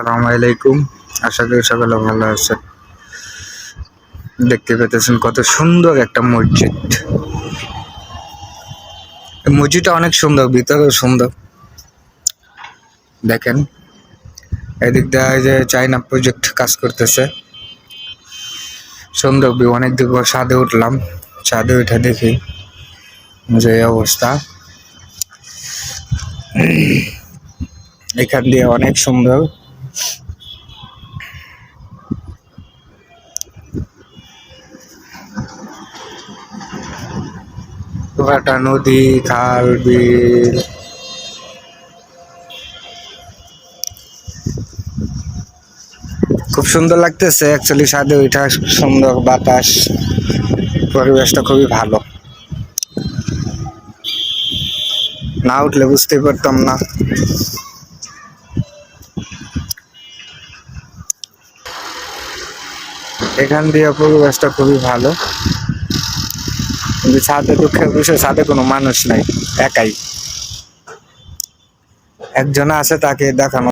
আসসালামু আলাইকুম। আশা করি সকলে ভালো আছেন। দেখতে পেতেছেন কত সুন্দর একটা মসজিদ। এই মসজিদটা অনেক সুন্দর, ভিতরেও সুন্দর। দেখেন এদিক দিয়ে যে চাইনা প্রজেক্ট কাজ করতেছে। সুন্দর ভিউ। অনেক দিন পর ছাদে উঠলাম, ছাদে উঠে দেখি যে অবস্থা। এখান দিয়ে অনেক সুন্দর। পুরাটা নদী, খাল, বিল। খুব সুন্দর লাগতেছে অ্যাকচুয়ালি ছাদে ওইটা। সুন্দর বাতাস, পরিবেশটা খুবই ভালো। না উঠলে বুঝতেই পারতাম না। এখান দিয়ে পরিবেশটা খুবই ভালো, কিন্তু ছাদে দুঃখের বিষয় ছাদে কোনো মানুষ নাই, একাই। একজন আছে, তাকে দেখানো